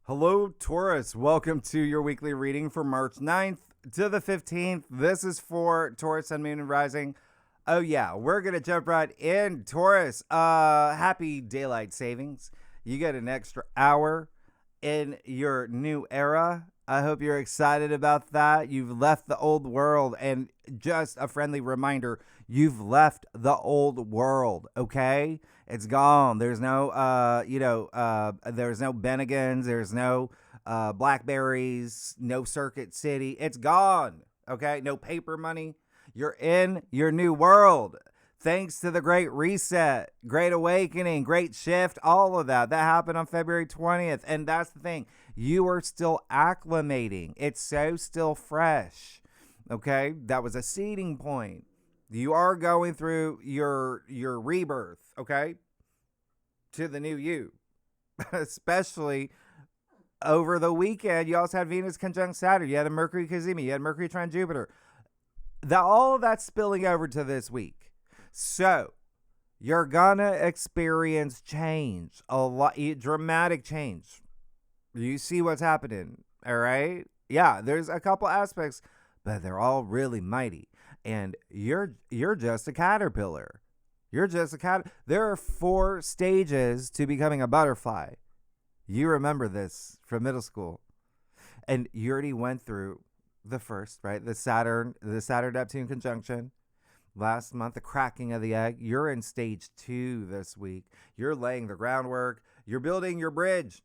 Hello, Taurus. Welcome to your weekly reading for March 9th to the 15th. This is for Taurus, Sun, Moon, and Rising. Oh, yeah, we're going to jump right in. Taurus, happy daylight savings. You get an extra hour in your new era. I hope you're excited about that. You've left the old world, and just a friendly reminder, you've left the old world, okay? It's gone. There's no there's no Bennigans, there's no Blackberries, no Circuit City. It's gone. Okay? No paper money. You're in your new world. Thanks to the Great Reset, Great Awakening, Great Shift, all of that. That happened on February 20th. And that's the thing. You are still acclimating. It's so still fresh. Okay? That was a seeding point. You are going through your rebirth, okay? To the new you. Especially over the weekend, you also had Venus conjunct Saturn. You had a Mercury Cazimi. You had Mercury trine Jupiter. All of that's spilling over to this week. So, you're gonna experience change, a lot, dramatic change. You see what's happening, all right? Yeah, there's a couple aspects, but they're all really mighty. And you're just a caterpillar. You're just a cat. There are 4 stages to becoming a butterfly. You remember this from middle school, and you already went through the first, right? The Saturn Neptune conjunction. Last month, the cracking of the egg. You're in stage 2 this week. You're laying the groundwork. You're building your bridge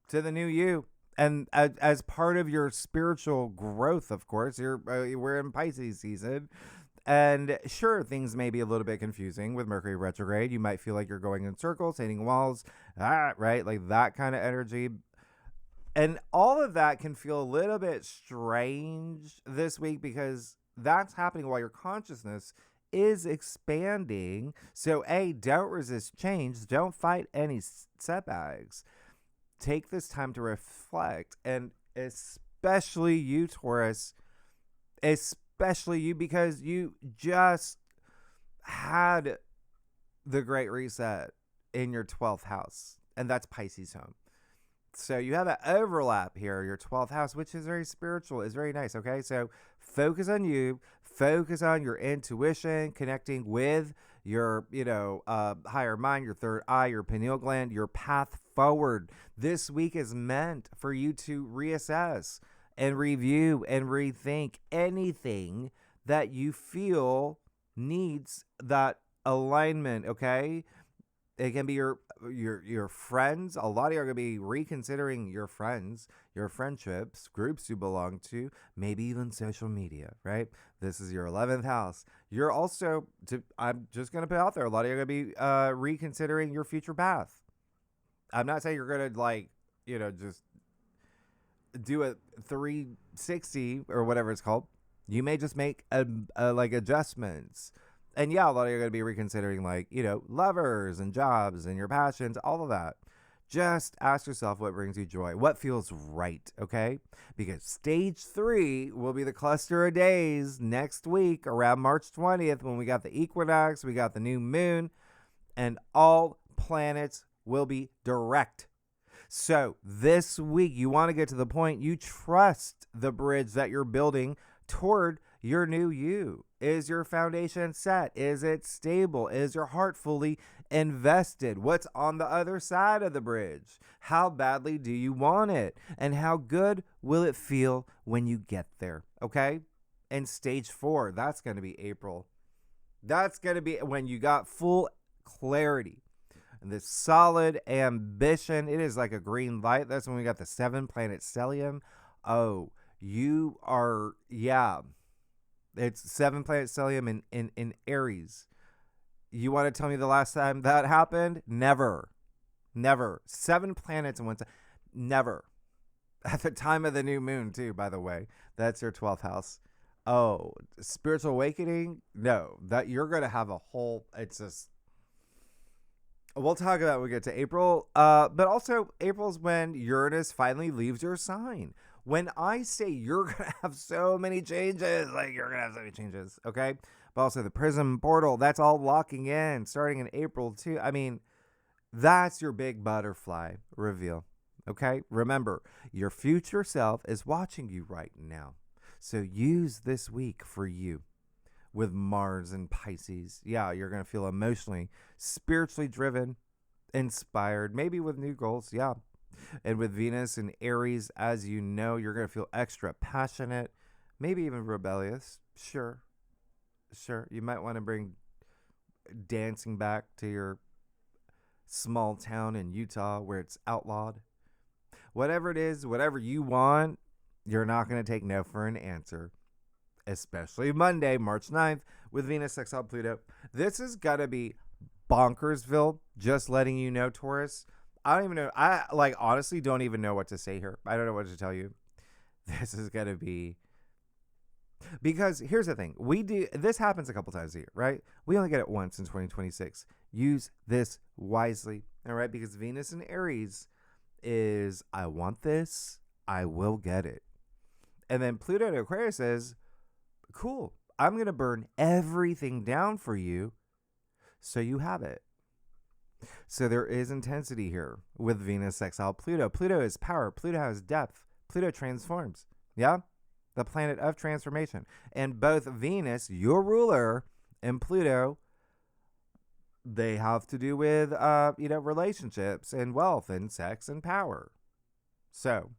to the new you. And as part of your spiritual growth, of course, we're in Pisces season. And sure, things may be a little bit confusing with Mercury retrograde. You might feel like you're going in circles, hitting walls, right? Like that kind of energy. And all of that can feel a little bit strange this week because that's happening while your consciousness is expanding. So, don't resist change. Don't fight any setbacks. Take this time to reflect. And especially you, Taurus, especially you, because you just had the Great Reset in your 12th house. And that's Pisces home. So you have an overlap here, your 12th house, which is very spiritual, is very nice, okay? So focus on you, focus on your intuition, connecting with your, higher mind, your third eye, your pineal gland, your path forward. This week is meant for you to reassess and review and rethink anything that you feel needs that alignment, okay? It can be your friends. A lot of you are going to be reconsidering your friends, your friendships, groups you belong to, maybe even social media, right? This is your 11th house. You're also, I'm just going to put out there, a lot of you are going to be reconsidering your future path. I'm not saying you're going to just do a 360 or whatever it's called. You may just make adjustments. And yeah, a lot of you are going to be reconsidering lovers and jobs and your passions, all of that. Just ask yourself what brings you joy, what feels right, okay? Because stage 3 will be the cluster of days next week around March 20th when we got the equinox, we got the new moon, and all planets will be direct. So this week, you want to get to the point you trust the bridge that you're building toward your new you. Is your foundation set? Is it stable? Is your heart fully invested? What's on the other side of the bridge? How badly do you want it? And how good will it feel when you get there? Okay? And stage 4, that's going to be April. That's going to be when you got full clarity and this solid ambition. It is like a green light. That's when we got the 7-planet stellium. Oh, you are, it's 7-planet stellium in Aries. You want to tell me the last time that happened? Never. 7 planets in one time. Never. At the time of the new moon, too, by the way. That's your 12th house. Oh, spiritual awakening? No. That you're going to have a whole, it's just, we'll talk about it when we get to April. But also, April's when Uranus finally leaves your sign. When I say you're going to have so many changes, okay? But also the Prism portal, that's all locking in starting in April too. I mean, that's your big butterfly reveal, Okay? Remember, your future self is watching you right now. So use this week for you with Mars and Pisces. Yeah, you're going to feel emotionally, spiritually driven, inspired, maybe with new goals. Yeah. And with Venus and Aries, as you know, you're going to feel extra passionate, maybe even rebellious. Sure. Sure. You might want to bring dancing back to your small town in Utah where it's outlawed. Whatever it is, whatever you want, you're not going to take no for an answer. Especially Monday, March 9th, with Venus sextile Pluto. This is going to be bonkersville, just letting you know, Taurus. I don't even know. I honestly don't even know what to say here. I don't know what to tell you. This is going to be, because here's the thing. This happens a couple times a year, right? We only get it once in 2026. Use this wisely, all right? Because Venus in Aries is, I want this, I will get it. And then Pluto in Aquarius says, cool, I'm going to burn everything down for you so you have it. So there is intensity here with Venus sextile Pluto. Pluto is power. Pluto has depth. Pluto transforms. Yeah? The planet of transformation. And both Venus, your ruler, and Pluto, they have to do with, relationships and wealth and sex and power. So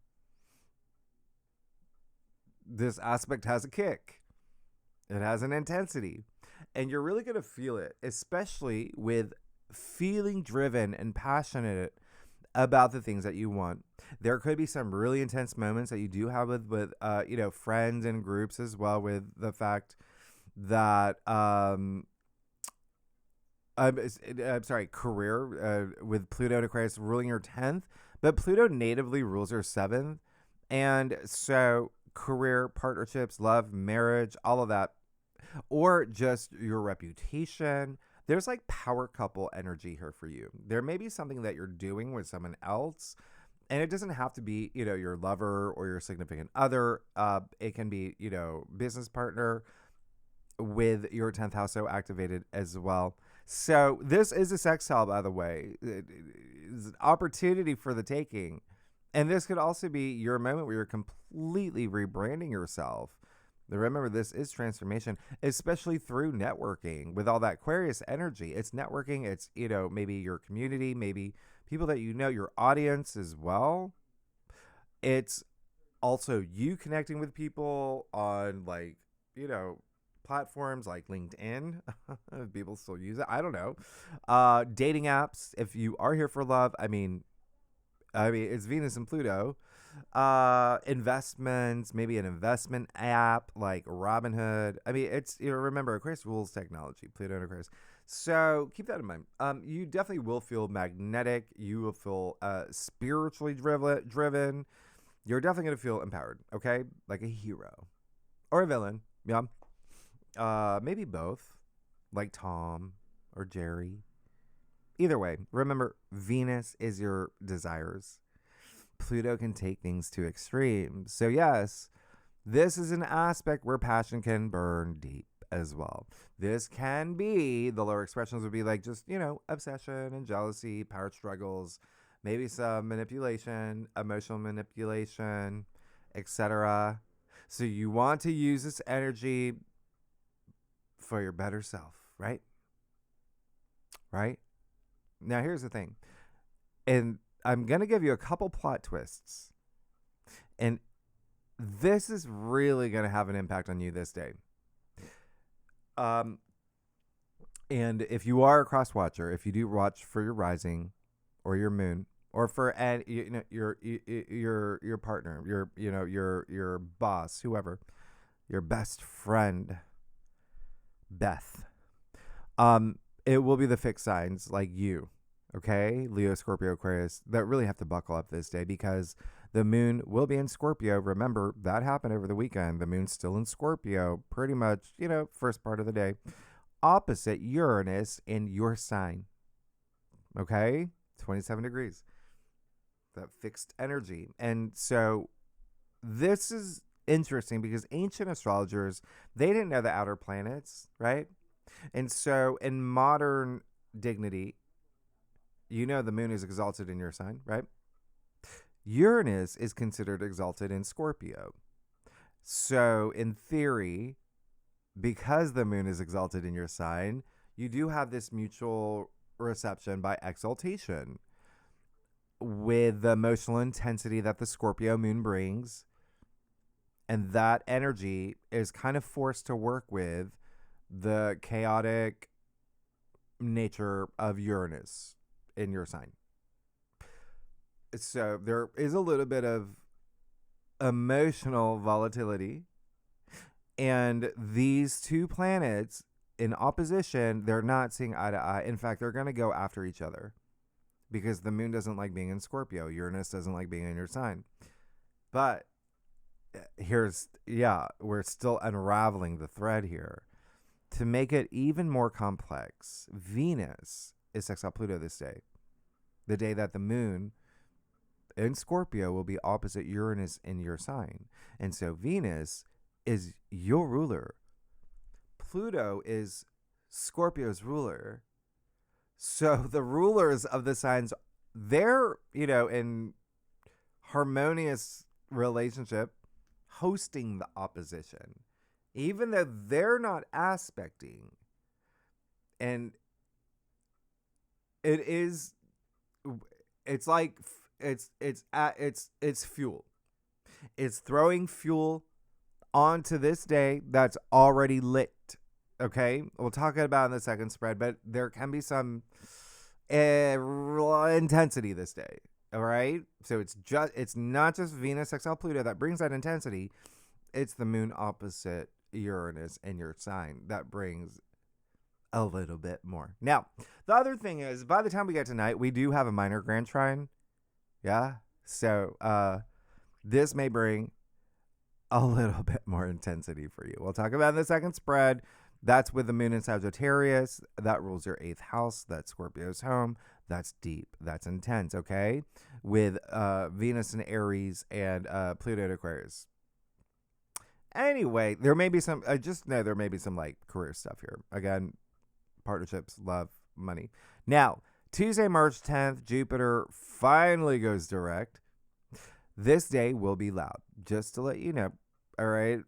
this aspect has a kick. It has an intensity. And you're really going to feel it, especially with feeling driven and passionate about the things that you want. There could be some really intense moments that you do have with friends and groups as well, with the fact that career, with Pluto and Aquarius ruling your 10th, but Pluto natively rules your 7th. And so career, partnerships, love, marriage, all of that, or just your reputation. There's like power couple energy here for you. There may be something that you're doing with someone else, and it doesn't have to be, your lover or your significant other. It can be, business partner with your 10th house so activated as well. So this is a sextile, by the way. It's an opportunity for the taking. And this could also be your moment where you're completely rebranding yourself. Remember, this is transformation, especially through networking with all that Aquarius energy. It's networking. It's, maybe your community, maybe people that your audience as well. It's also you connecting with people on platforms like LinkedIn. People still use it. I don't know. Dating apps. If you are here for love, I mean, it's Venus and Pluto. Investments, maybe an investment app like Robinhood. I mean, it's, remember, Aquarius rules technology, Pluto and Aquarius. So keep that in mind. You definitely will feel magnetic. You will feel spiritually driven. You're definitely going to feel empowered, okay? Like a hero or a villain. Yeah. Maybe both, like Tom or Jerry. Either way, remember, Venus is your desires. Pluto can take things to extremes. So yes, this is an aspect where passion can burn deep as well. This can be, the lower expressions would be like just, obsession and jealousy, power struggles, maybe some manipulation, emotional manipulation, etc. So you want to use this energy for your better self, right? Right? Now, here's the thing. And I'm going to give you a couple plot twists. And this is really going to have an impact on you this day. And if you are a cross watcher, if you do watch for your rising or your moon, or for your partner, your boss, whoever, your best friend, Beth, it will be the fixed signs like you. Okay, Leo, Scorpio, Aquarius, that really have to buckle up this day because the moon will be in Scorpio. Remember, that happened over the weekend. The moon's still in Scorpio, pretty much, first part of the day. Opposite Uranus in your sign. Okay, 27 degrees. That fixed energy. And so this is interesting because ancient astrologers, they didn't know the outer planets, right? And so in modern dignity, the moon is exalted in your sign, right? Uranus is considered exalted in Scorpio. So, in theory, because the moon is exalted in your sign, you do have this mutual reception by exaltation with the emotional intensity that the Scorpio moon brings. And that energy is kind of forced to work with the chaotic nature of Uranus in your sign. So there is a little bit of emotional volatility. And these two planets in opposition, they're not seeing eye to eye. In fact, they're going to go after each other because the moon doesn't like being in Scorpio. Uranus doesn't like being in your sign. But we're still unraveling the thread here. To make it even more complex, Venus is sextile Pluto this day. The day that the moon in Scorpio will be opposite Uranus in your sign. And so Venus is your ruler. Pluto is Scorpio's ruler. So the rulers of the signs, they're, in harmonious relationship, hosting the opposition, even though they're not aspecting. And it's like it's fuel. It's throwing fuel onto this day that's already lit. Okay, we'll talk about it in the second spread, but there can be some intensity this day. All right, so it's not just Venus sextile Pluto that brings that intensity. It's the moon opposite Uranus in your sign that brings a little bit more. Now, the other thing is, by the time we get tonight, we do have a minor grand trine. Yeah, so this may bring a little bit more intensity for you. We'll talk about it in the second spread. That's with the moon in Sagittarius. That rules your 8th house. That's Scorpio's home. That's deep. That's intense, okay? With Venus in Aries and Pluto in Aquarius. Anyway, there may be some, there may be some like career stuff here. Again, partnerships, love, money. Now, Tuesday, March 10th, Jupiter finally goes direct. This day will be loud, just to let you know. All right.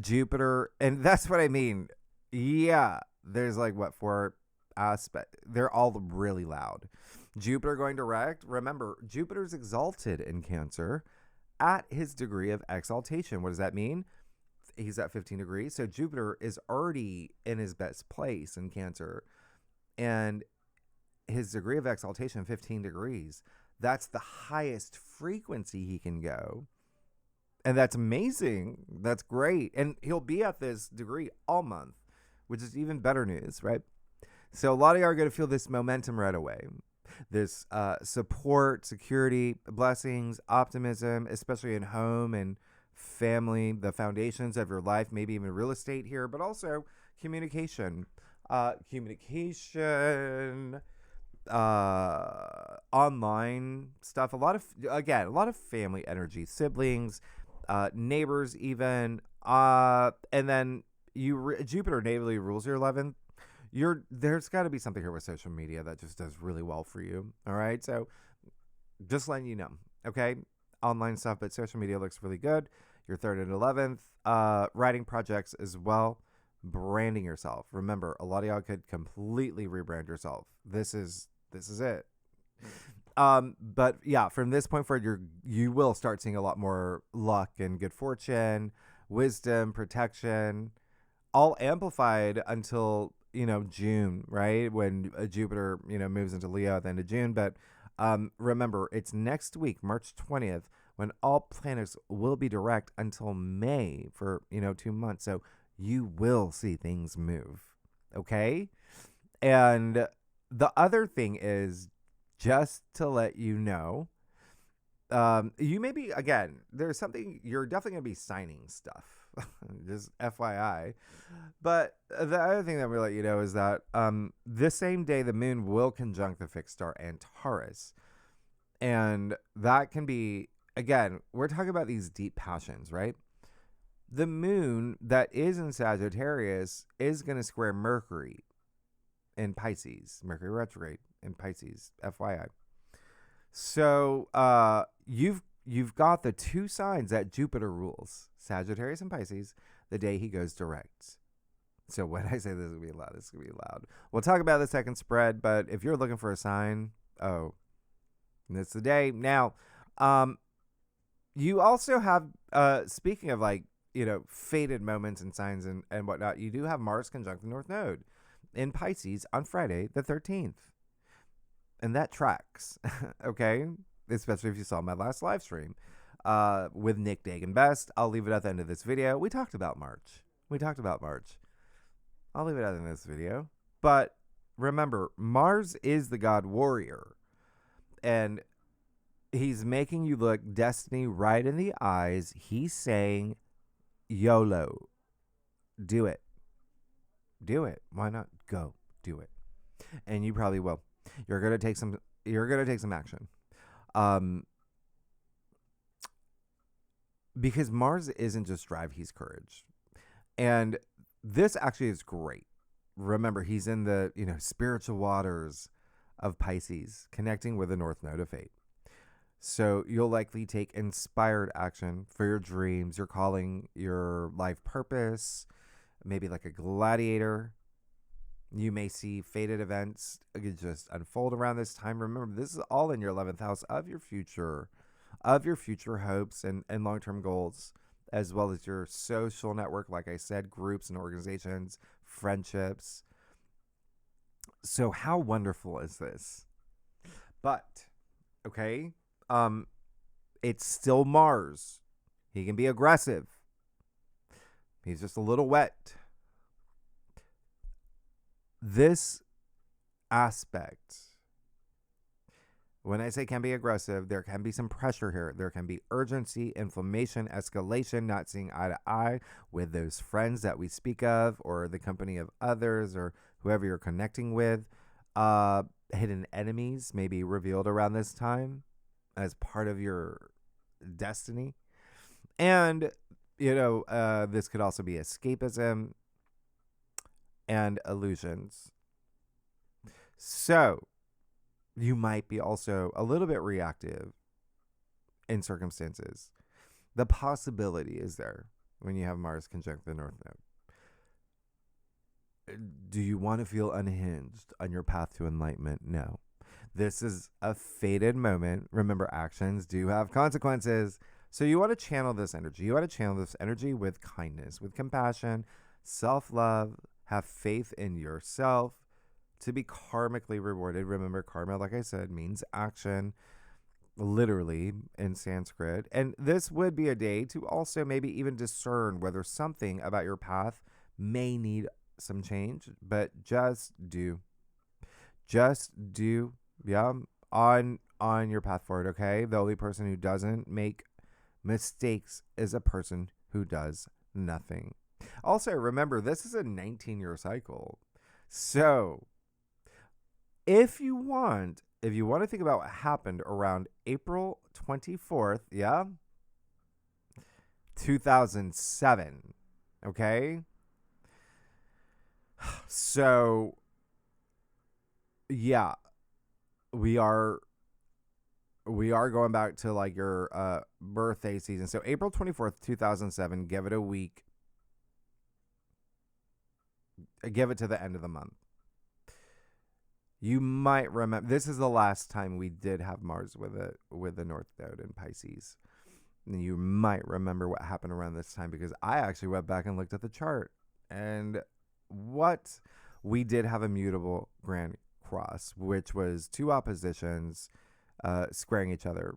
Jupiter, and that's what I mean. Yeah, there's like 4 aspects. They're all really loud. Jupiter going direct. Remember, Jupiter's exalted in Cancer at his degree of exaltation. What does that mean? He's at 15 degrees. So Jupiter is already in his best place in Cancer. And his degree of exaltation, 15 degrees. That's the highest frequency he can go. And that's amazing. That's great. And he'll be at this degree all month, which is even better news, right? So a lot of you are going to feel this momentum right away. This support, security, blessings, optimism, especially in home and family, the foundations of your life, maybe even real estate here, but also communication. Online stuff. A lot of family energy, siblings, neighbors even, and then Jupiter natively rules your 11th. There's got to be something here with social media that just does really well for you. All right, so just letting you know, okay, online stuff, but social media looks really good. Your 3rd and 11th, writing projects as well, branding yourself. Remember, a lot of y'all could completely rebrand yourself. This is it. But yeah, from this point forward, you will start seeing a lot more luck and good fortune, wisdom, protection, all amplified until, June, right? When Jupiter, moves into Leo at the end of June. But remember, it's next week, March 20th, when all planets will be direct until May for, 2 months. So you will see things move. Okay. And the other thing is, just to let you know, you may be, again, there's something, you're definitely going to be signing stuff. Just FYI. But the other thing that we let you know is that this same day, the moon will conjunct the fixed star and Taurus. And that can be, again, we're talking about these deep passions, right? The moon that is in Sagittarius is going to square Mercury in Pisces, Mercury retrograde in Pisces, FYI. So you've got the two signs that Jupiter rules, Sagittarius and Pisces, the day he goes direct. So when I say this is going to be loud, this is going to be loud. We'll talk about the second spread, but if you're looking for a sign, it's the day. Now, you also have, speaking of like, fated moments and signs and whatnot, you do have Mars conjunct the North Node in Pisces on Friday the 13th. And that tracks, okay? Especially if you saw my last live stream with Nick Dagan Best. I'll leave it at the end of this video. We talked about March. I'll leave it at the end of this video. But remember, Mars is the god warrior. And he's making you look destiny right in the eyes. He's saying, YOLO. Do it. Do it. Why not? Go. Do it. And you probably will. You're gonna take some action. Because Mars isn't just drive, he's courage. And this actually is great. Remember, he's in the, spiritual waters of Pisces, connecting with the North Node of Fate. So you'll likely take inspired action for your dreams, your calling, your life purpose, maybe like a gladiator. You may see fated events just unfold around this time. Remember, this is all in your 11th house of your future hopes and long-term goals, as well as your social network, like I said, groups and organizations, friendships. So how wonderful is this? But, okay, it's still Mars. He can be aggressive. He's just a little wet. This aspect, when I say can be aggressive, there can be some pressure here. There can be urgency, inflammation, escalation, not seeing eye to eye with those friends that we speak of, or the company of others, or whoever you're connecting with. Hidden enemies may be revealed around this time as part of your destiny. And, this could also be escapism and illusions. So you might be also a little bit reactive in circumstances. The possibility is there when you have Mars conjunct the North Node. Do you want to feel unhinged on your path to enlightenment? No. This is a fated moment. Remember, actions do have consequences. So you want to channel this energy. You want to channel this energy with kindness, with compassion, self-love. Have faith in yourself to be karmically rewarded. Remember, karma, like I said, means action, literally in Sanskrit. And this would be a day to also maybe even discern whether something about your path may need some change, but just do. Yeah, on your path forward, okay? The only person who doesn't make mistakes is a person who does nothing. Also, remember, this is a 19-year cycle. So, if you want to think about what happened around April 24th, 2007, okay? So, yeah, we are going back to like your birthday season. So, April 24th, 2007, give it a week. Give it to the end of the month. You might remember, this is the last time we did have Mars with the North Node in Pisces. And you might remember what happened around this time, because I actually went back and looked at the chart. And we did have a mutable grand cross, which was two oppositions squaring each other.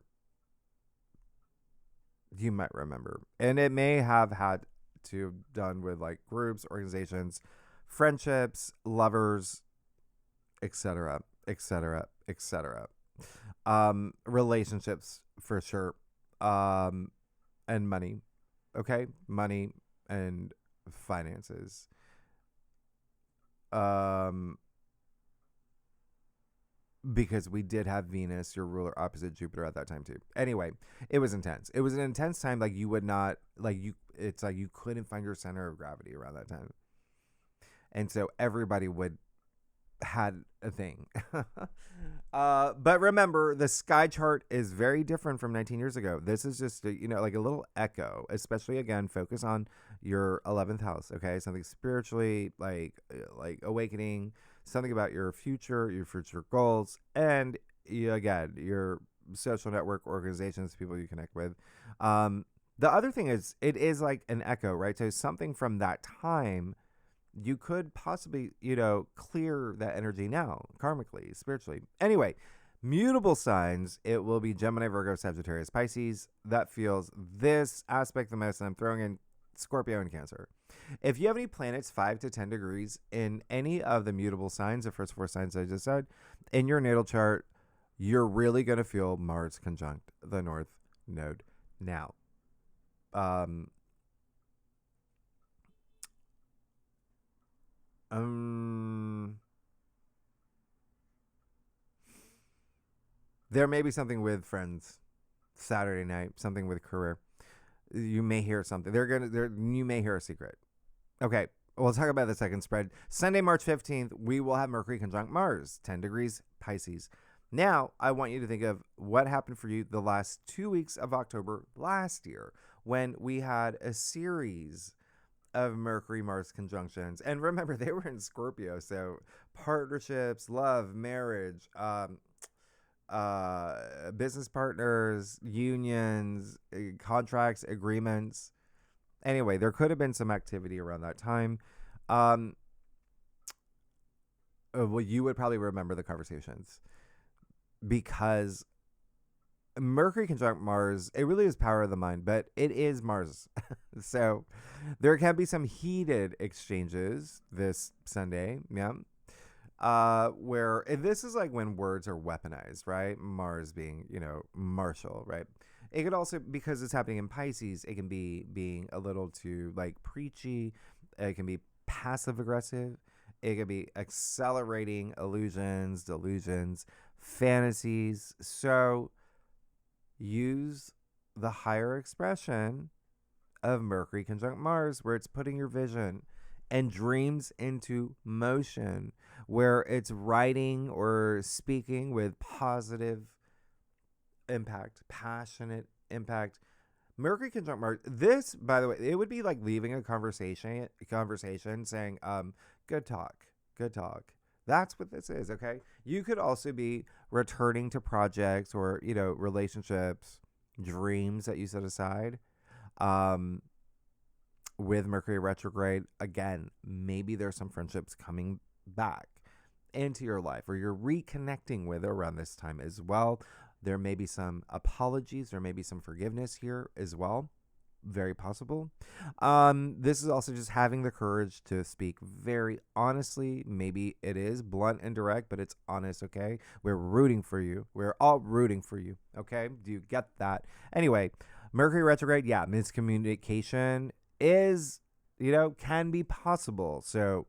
You might remember. And it may have had to have done with like groups, organizations, friendships, lovers, etc., etc., etc. Relationships for sure. And money. Okay? Money and finances. Because we did have Venus, your ruler, opposite Jupiter at that time too. Anyway, it was intense. It was an intense time. Like you would not, it's like you couldn't find your center of gravity around that time. And so everybody would had a thing. But remember, the sky chart is very different from 19 years ago. This is just, like a little echo, especially again, focus on your 11th house. Okay. Something spiritually like awakening, something about your future goals. And again, your social network organizations, people you connect with. The other thing is it is like an echo, right? So something from that time you could possibly, clear that energy now, karmically, spiritually. Anyway, mutable signs, it will be Gemini, Virgo, Sagittarius, Pisces. That feels this aspect the most, and I'm throwing in Scorpio and Cancer. If you have any planets 5 to 10 degrees in any of the mutable signs, the first 4 signs I just said, in your natal chart, you're really going to feel Mars conjunct the North Node. Now, there may be something with friends Saturday night, something with career. You may hear something. You may hear a secret. Okay, we'll talk about the second spread. Sunday, March 15th, we will have Mercury conjunct Mars, 10 degrees Pisces. Now, I want you to think of what happened for you the last 2 weeks of October last year when we had a series of Mercury Mars conjunctions. And remember, they were in Scorpio, so partnerships, love, marriage, business partners, unions, contracts, agreements. Anyway, there could have been some activity around that time. Well, you would probably remember the conversations because Mercury conjunct Mars, it really is power of the mind, but it is Mars. So there can be some heated exchanges this Sunday. Yeah. Where this is like when words are weaponized, right? Mars being, martial, right? It could also, because it's happening in Pisces, it can be being a little too like preachy. It can be passive aggressive. It can be accelerating illusions, delusions, fantasies. So use the higher expression of Mercury conjunct Mars, where it's putting your vision and dreams into motion, where it's writing or speaking with positive impact, passionate impact. Mercury conjunct Mars. This, by the way, it would be like leaving a conversation saying, good talk. That's what this is, okay? You could also be returning to projects or, relationships, dreams that you set aside. With Mercury retrograde, again, maybe there's some friendships coming back into your life or you're reconnecting with around this time as well. There may be some apologies, there may be some forgiveness here as well. Very possible. This is also just having the courage to speak very honestly. Maybe it is blunt and direct, but it's honest, okay? We're rooting for you. We're all rooting for you, okay? Do you get that? Anyway, Mercury retrograde, yeah, miscommunication is, can be possible. So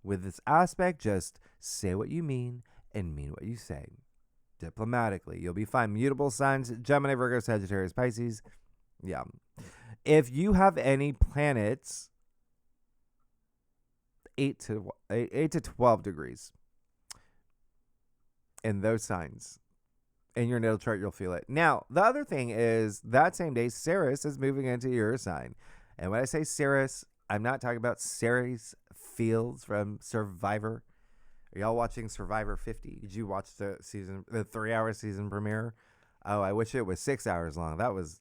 with this aspect, just say what you mean and mean what you say. Diplomatically, you'll be fine. Mutable signs, Gemini, Virgo, Sagittarius, Pisces. Yeah. If you have any planets 8 to 12 degrees in those signs, in your natal chart, you'll feel it. Now, the other thing is that same day, Ceres is moving into your sign. And when I say Ceres, I'm not talking about Ceres Fields from Survivor. Are y'all watching Survivor 50? Did you watch the 3-hour season premiere? Oh, I wish it was 6 hours long. That was...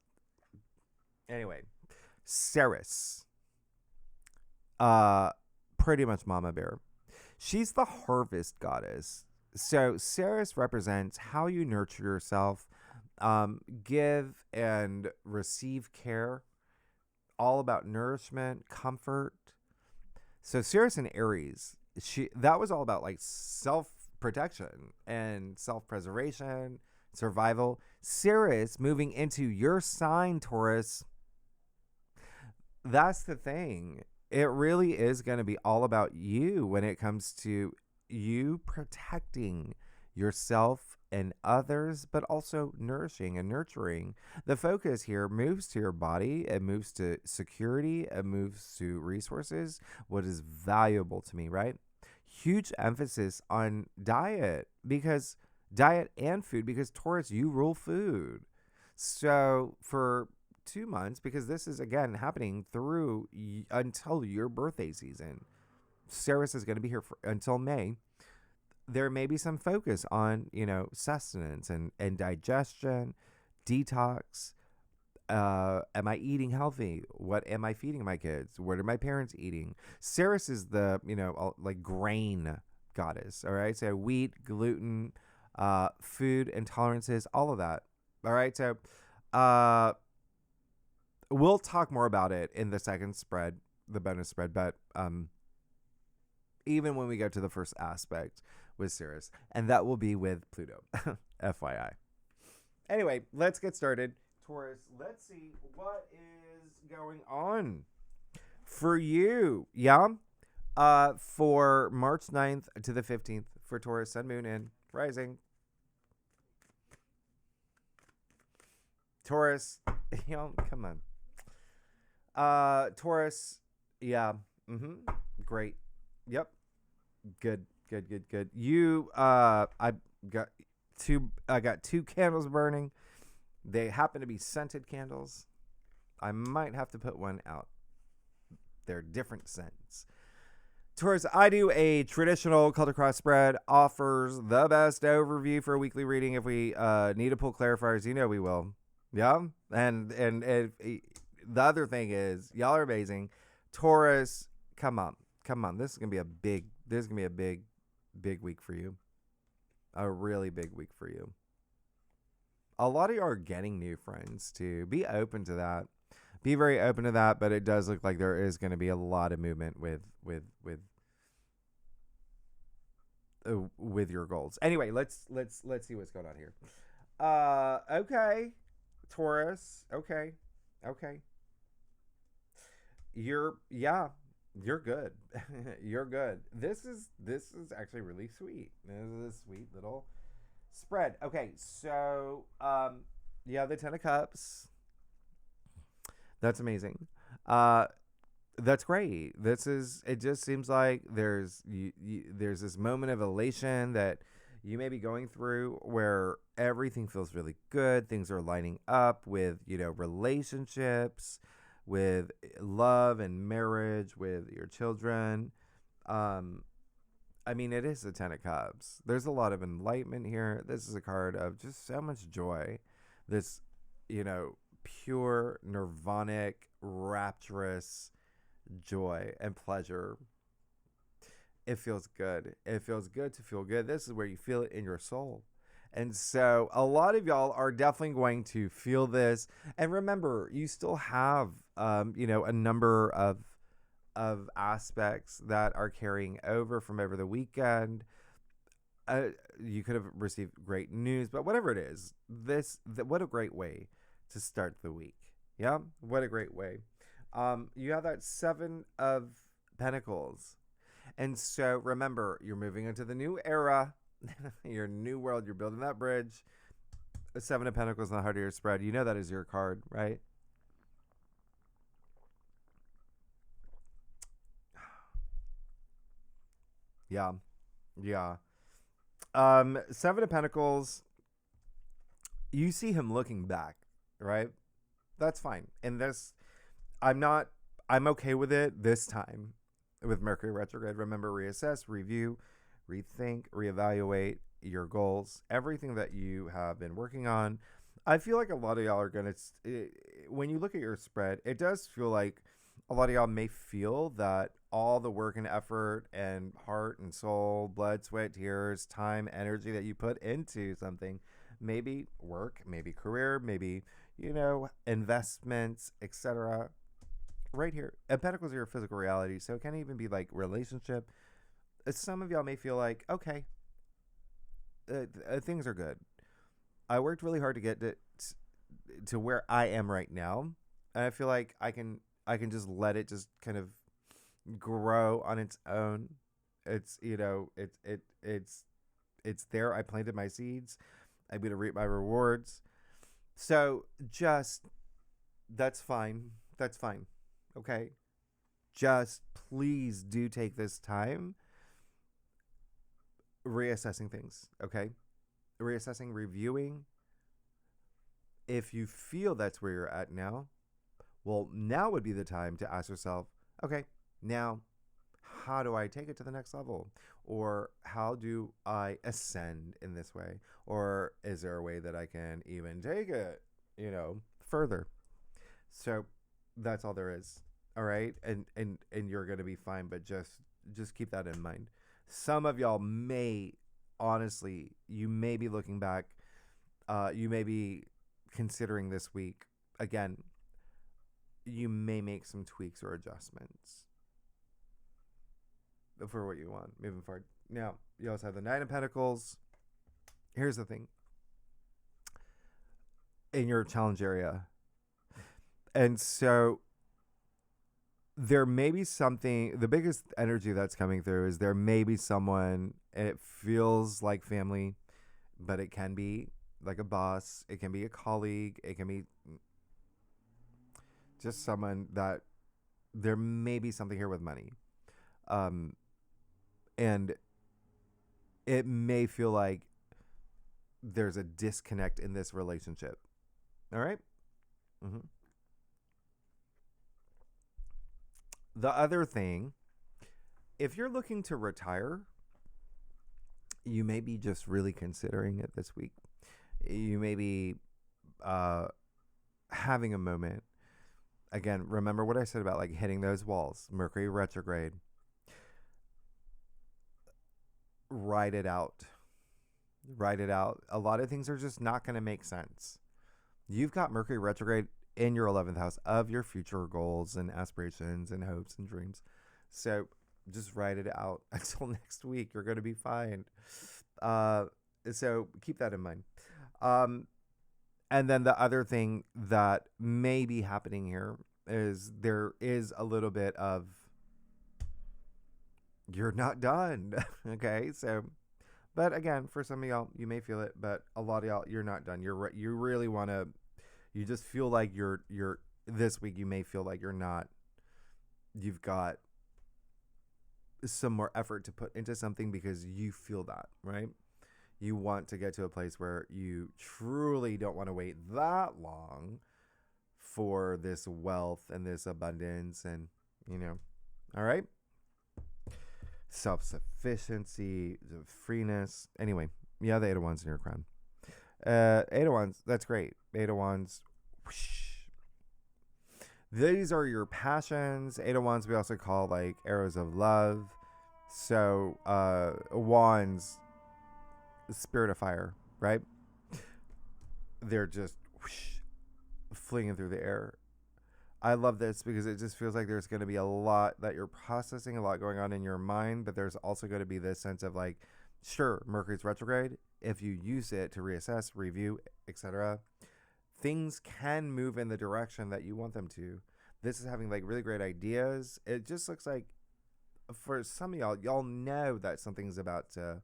Anyway, Ceres. Pretty much Mama Bear. She's the harvest goddess. So Ceres represents how you nurture yourself, give and receive care, all about nourishment, comfort. So Ceres in Aries, that was all about like self-protection and self-preservation, survival. Ceres moving into your sign, Taurus. That's the thing. It really is going to be all about you when it comes to you protecting yourself and others, but also nourishing and nurturing. The focus here moves to your body, it moves to security, it moves to resources, what is valuable to me, right? huge emphasis on diet because diet and food, because Taurus, you rule food. So for 2 months, because this is again happening through until your birthday season, Ceres is going to be here until May. There may be some focus on, sustenance and digestion, detox. Am I eating healthy? What am I feeding my kids? What are my parents eating? Ceres is the, like grain goddess. All right. So wheat, gluten, food intolerances, all of that. All right. So, we'll talk more about it in the second spread, the bonus spread. But, even when we go to the first aspect with Ceres, and that will be with Pluto, FYI. Anyway, let's get started. Taurus, let's see what is going on for you. Yeah. For March 9th to the 15th for Taurus, Sun, Moon, and Rising. Taurus, come on. Taurus, yeah. Great. Yep. Good. You, I got two candles burning. They happen to be scented candles. I might have to put one out. They're different scents. Taurus, I do a traditional cult across spread, offers the best overview for a weekly reading. If we need to pull clarifiers, we will. Yeah. And if, the other thing is, y'all are amazing. Taurus, come on. This is gonna be a big week for you. A really big week for you. A lot of you are getting new friends too. Be open to that. Be very open to that. But it does look like there is going to be a lot of movement with your goals. Anyway, let's see what's going on here. Okay, Taurus. Okay. You're good. You're good. This is actually really sweet. This is a sweet little spread. Okay, so the 10 of Cups. That's amazing. That's great. It just seems like there's this moment of elation that you may be going through where everything feels really good. Things are lining up with, relationships, with love and marriage, with your children. It is the 10 of Cups. There's a lot of enlightenment here. This is a card of just so much joy. This, pure, nirvanic, rapturous joy and pleasure. It feels good. It feels good to feel good. This is where you feel it in your soul. And so a lot of y'all are definitely going to feel this. And remember, you still have, a number of aspects that are carrying over from over the weekend. You could have received great news, but whatever it is, what a great way to start the week. Yeah, what a great way. You have that 7 of Pentacles, and so remember, you're moving into the new era, your new world. You're building that bridge. The 7 of Pentacles in the heart of your spread. You know that is your card, right? Yeah. 7 of Pentacles, you see him looking back, right? That's fine. And this, I'm okay with it this time with Mercury retrograde. Remember, reassess, review, rethink, reevaluate your goals, everything that you have been working on. I feel like a lot of y'all are going to, when you look at your spread, it does feel like a lot of y'all may feel that all the work and effort and heart and soul, blood, sweat, tears, time, energy that you put into something, maybe work, maybe career, maybe, investments, etc. Right here. And Pentacles are your physical reality, so it can even be like relationship. Some of y'all may feel like, okay, things are good. I worked really hard to get to where I am right now, and I feel like I can just let it just kind of grow on its own. It's it's there. I planted my seeds. I'm gonna reap my rewards. So just that's fine. Okay. Just please do take this time reassessing things, okay? Reassessing, reviewing. If you feel that's where you're at now, well, now would be the time to ask yourself, okay, now how do I take it to the next level? Or how do I ascend in this way? Or is there a way that I can even take it, further? So that's all there is. All right. And you're gonna be fine, but just keep that in mind. Some of y'all may honestly, you may be looking back, you may be considering this week. Again, you may make some tweaks or adjustments for what you want moving forward. Now, you also have the Nine of Pentacles. Here's the thing. In your challenge area. And so there may be something, the biggest energy that's coming through is there may be someone, and it feels like family, but it can be like a boss, it can be a colleague, it can be just someone that there may be something here with money. And it may feel like there's a disconnect in this relationship. All right? Mm-hmm. The other thing, if you're looking to retire, you may be just really considering it this week. You may be having a moment. Again, remember what I said about like hitting those walls. Mercury retrograde. Write it out. Write it out. A lot of things are just not going to make sense. You've got Mercury retrograde in your 11th house of your future goals and aspirations and hopes and dreams. So just write it out until next week. You're going to be fine. So keep that in mind. And then the other thing that may be happening here is there is a little bit of you're not done. Okay. So, but again, for some of y'all, you may feel it, but a lot of y'all, you're not done. You really want to, you just feel like you're this week, you may feel like you're not, you've got some more effort to put into something because you feel that, right? You want to get to a place where you truly don't want to wait that long for this wealth and this abundance and, all right? Self-sufficiency, freeness. Anyway, yeah, the Eight of Wands in your crown. Eight of Wands, that's great. Eight of Wands. Whoosh. These are your passions. Eight of Wands we also call like arrows of love. So Wands, spirit of fire, right? They're just whoosh, flinging through the air. I love this because it just feels like there's going to be a lot that you're processing, a lot going on in your mind, but there's also going to be this sense of like, sure, Mercury's retrograde. If you use it to reassess, review, etc., things can move in the direction that you want them to. This is having like really great ideas. It just looks like for some of y'all know that something's about to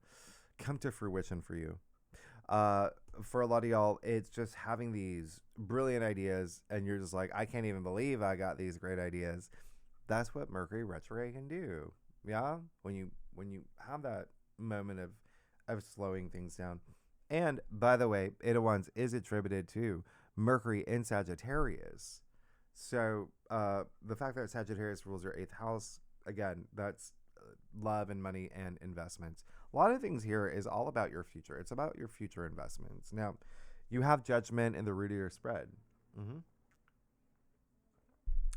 come to fruition for you. For a lot of y'all, it's just having these brilliant ideas and you're just like, I can't even believe I got these great ideas. That's what Mercury retrograde can do. Yeah. When you have that moment of slowing things down. And by the way, Eight of Wands is attributed to Mercury in Sagittarius. So the fact that Sagittarius rules your 8th house, again, that's love and money and investments. A lot of things here is all about your future. It's about your future investments. Now, you have Judgment in the root of your spread. Mm-hmm.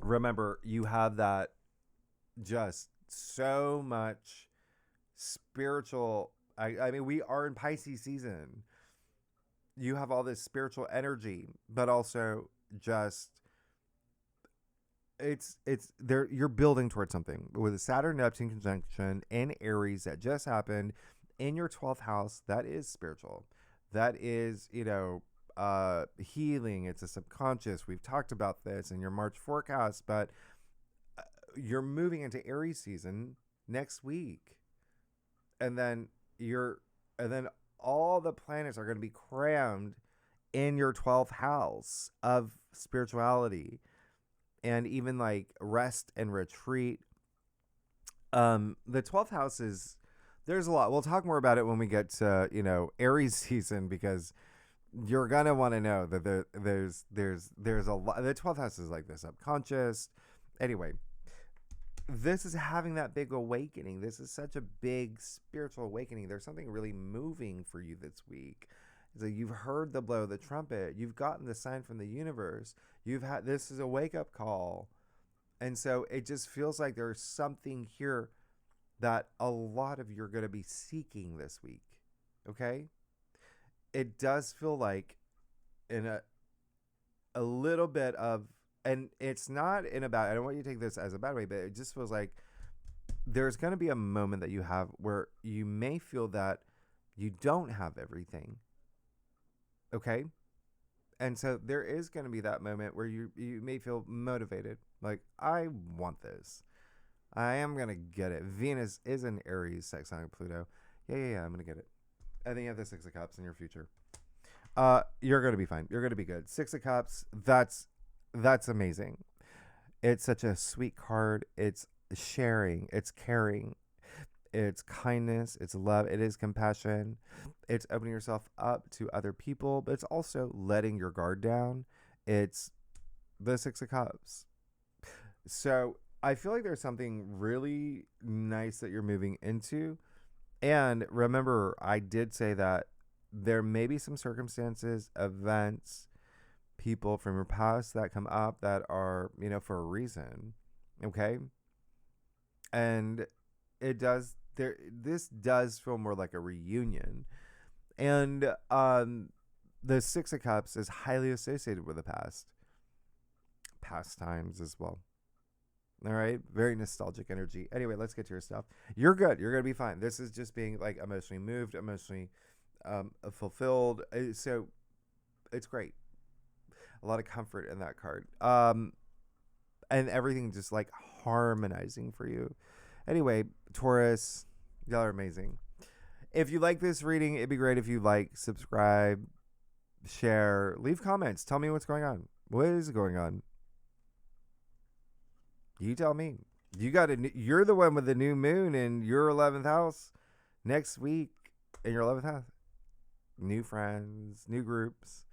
Remember, you have that just so much spiritual. I mean, we are in Pisces season. You have all this spiritual energy, but also just it's there. You're building towards something with a Saturn Neptune conjunction in Aries that just happened in your 12th house. That is spiritual. That is, healing. It's a subconscious. We've talked about this in your March forecast, but you're moving into Aries season next week, and then all the planets are going to be crammed in your 12th house of spirituality and even like rest and retreat. The 12th house is There's a lot. We'll talk more about it when we get to, Aries season, because you're gonna want to know that there's a lot. The 12th house is like the subconscious. Anyway, this is having that big awakening. This is such a big spiritual awakening. There's something really moving for you this week. So you've heard the blow of the trumpet. You've gotten the sign from the universe. This is a wake up call. And so it just feels like there's something here that a lot of you are going to be seeking this week. Okay? It does feel like in a little bit of, and it's not in a bad, I don't want you to take this as a bad way, but it just feels like there's going to be a moment that you have where you may feel that you don't have everything. Okay? And so there is going to be that moment where you may feel motivated. Like, I want this. I am going to get it. Venus is in Aries, sextile Pluto. Yeah, I'm going to get it. And then you have the Six of Cups in your future. You're going to be fine. You're going to be good. Six of Cups, that's amazing. It's such a sweet card. It's sharing. It's caring. It's kindness. It's love. It is compassion. It's opening yourself up to other people, but it's also letting your guard down. It's the Six of Cups. So I feel like there's something really nice that you're moving into. And remember, I did say that there may be some circumstances, events, people from your past that come up that are, for a reason. Okay? And this does feel more like a reunion. And the Six of Cups is highly associated with the past times as well. All right, very nostalgic energy. Anyway, let's get to your stuff. You're good. You're gonna be fine. This is just being like emotionally moved, emotionally fulfilled. So it's great. A lot of comfort in that card. And everything just like harmonizing for you. Anyway, Taurus, y'all are amazing. If you like this reading, it'd be great if you subscribe, share, leave comments. Tell me what's going on. What is going on? You tell me. You're the one with the new moon in your 11th house next week in your 11th house. New friends, new groups,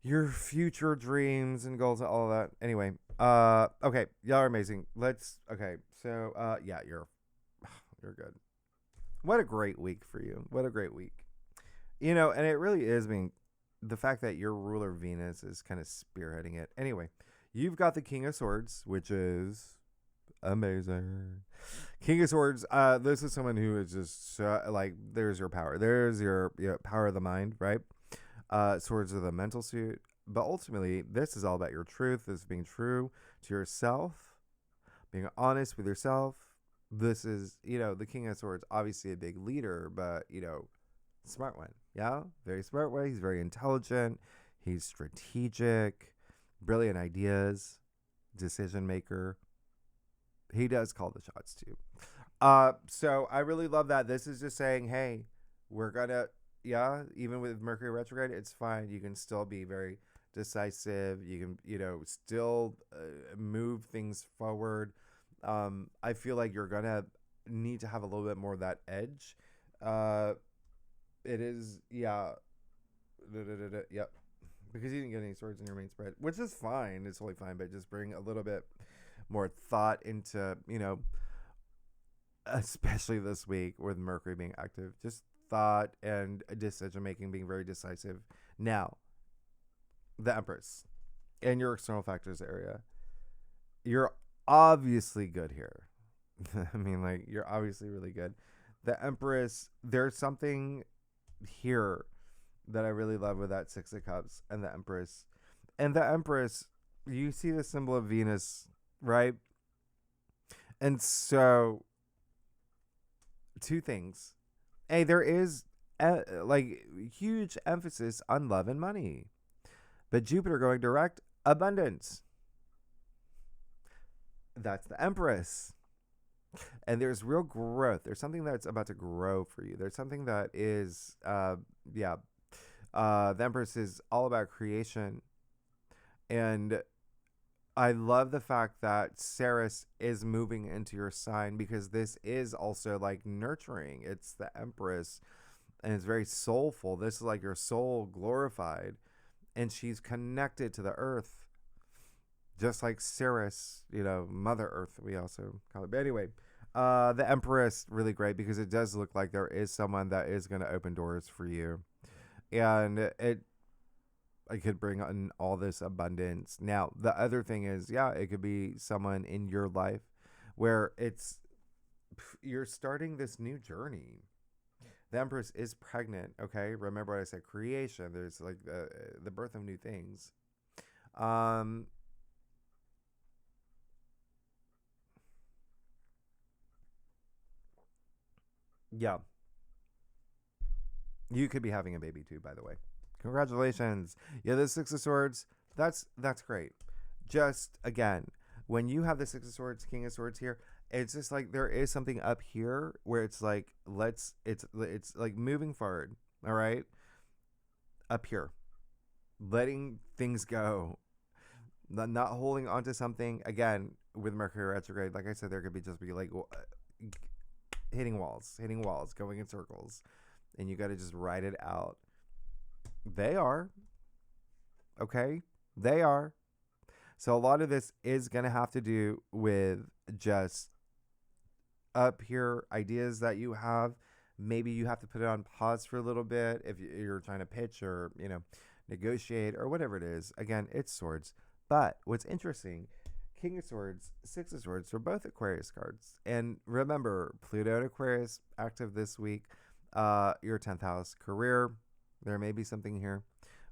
your future dreams and goals, all of that. Anyway, okay, y'all are amazing. So yeah, you're good. What a great week for you. What a great week. And it really is the fact that your ruler Venus is kind of spearheading it. Anyway, you've got the King of Swords, which is amazing. King of Swords, this is someone who is just there's your power. There's your power of the mind, right? Swords are the mental suit. But ultimately, this is all about your truth. This is being true to yourself, being honest with yourself. This is, the King of Swords, obviously a big leader, but, smart one. Yeah, very smart one. He's very intelligent. He's strategic, brilliant ideas, decision maker. He does call the shots too. So I really love that. This is just saying, hey, we're gonna, even with Mercury retrograde, it's fine. You can still be very decisive. You can, still move things forward. I feel like you're gonna need to have a little bit more of that edge. It is, yep. Because you didn't get any swords in your main spread, which is fine. It's totally fine, but just bring a little bit more thought into, especially this week with Mercury being active, just thought and decision making, being very decisive. Now, the Empress and your external factors area, you're obviously good here. I mean, you're obviously really good. The Empress, there's something here that I really love with that Six of Cups and the Empress. And the Empress, you see the symbol of Venus, right? And so, two things. A, there is huge emphasis on love and money. But Jupiter going direct, abundance. That's the Empress. And there's real growth. There's something that's about to grow for you. There's something that is, the Empress is all about creation. And I love the fact that Ceres is moving into your sign because this is also like nurturing. It's the Empress and it's very soulful. This is like your soul glorified and she's connected to the earth, just like Ceres, Mother Earth, we also call it. But anyway, the Empress, really great because it does look like there is someone that is going to open doors for you. And I could bring on all this abundance. Now, the other thing is, yeah, it could be someone in your life where you're starting this new journey. The Empress is pregnant, okay? Remember what I said, creation. There's like the birth of new things. Um, yeah, you could be having a baby too, by the way. Congratulations. Yeah, the Six of Swords, that's great. Just again, when you have the Six of Swords, King of Swords here, it's just like there is something up here where it's like it's like moving forward, all right? Up here. Letting things go. Not holding on to something again with Mercury retrograde. Like I said, there could be like hitting walls, going in circles, and you got to just ride it out. They are. Okay? They are. So a lot of this is going to have to do with just up here ideas that you have. Maybe you have to put it on pause for a little bit if you're trying to pitch or, negotiate or whatever it is. Again, it's swords. But what's interesting, King of Swords, Six of Swords are both Aquarius cards. And remember, Pluto and Aquarius active this week. Your 10th house, career. There may be something here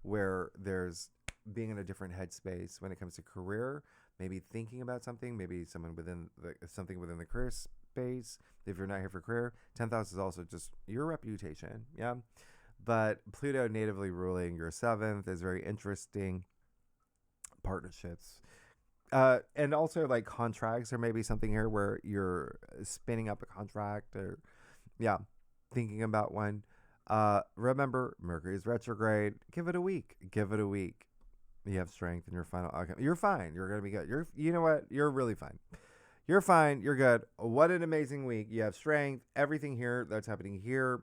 where there's being in a different headspace when it comes to career. Maybe thinking about something. Maybe something within the career space. If you're not here for career, 10th house is also just your reputation. Yeah. But Pluto natively ruling your 7th is very interesting. Partnerships. And also like contracts, or maybe something here where you're spinning up a contract or, yeah, thinking about one. Remember, Mercury's retrograde. Give it a week. You have strength in your final outcome. You're fine. You're going to be good. You know what? You're really fine. You're fine. You're good. What an amazing week. You have strength. Everything here that's happening here.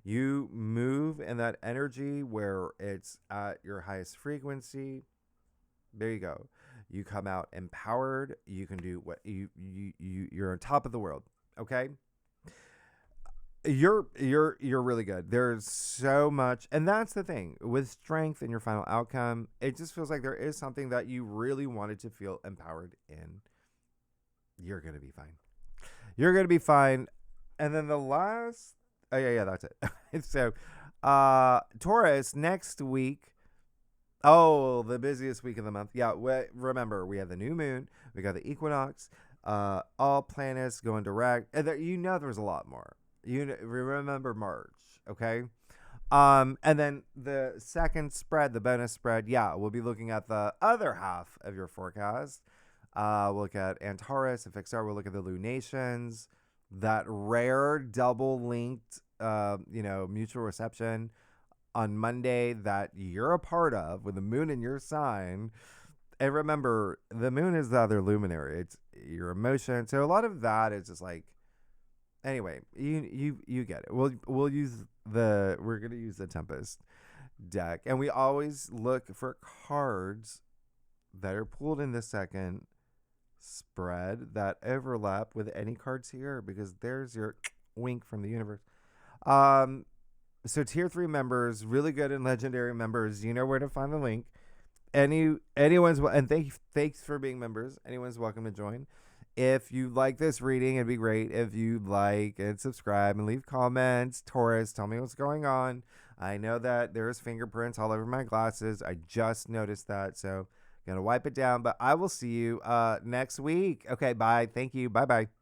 You move in that energy where it's at your highest frequency. There you go. You come out empowered. You can do what you're on top of the world. Okay. You're really good. There's so much, and that's the thing with strength in your final outcome. It just feels like there is something that you really wanted to feel empowered in. You're gonna be fine. You're gonna be fine. And then the last, oh yeah, that's it. So, Taurus next week. Oh, the busiest week of the month. Yeah, remember, we have the new moon. We got the equinox. All planets going direct. And there's a lot more. Remember March, okay? And then the second spread, the bonus spread, yeah, we'll be looking at the other half of your forecast. We'll look at Antares and Fixar. We'll look at the lunations, that rare double-linked, mutual reception on Monday that you're a part of with the moon in your sign. And remember, the moon is the other luminary. It's your emotion. So a lot of that is just like, anyway, you get it. We're going to use the Tempest deck. And we always look for cards that are pulled in the second spread that overlap with any cards here, because there's your wink from the universe. So tier 3 members, really good, and legendary members, you know where to find the link. Anyone's, and thanks for being members. Anyone's welcome to join. If you like this reading, it'd be great if you like and subscribe and leave comments. Taurus, tell me what's going on. I know that there's fingerprints all over my glasses. I just noticed that, so gonna wipe it down. But I will see you next week. Okay, bye. Thank you. Bye.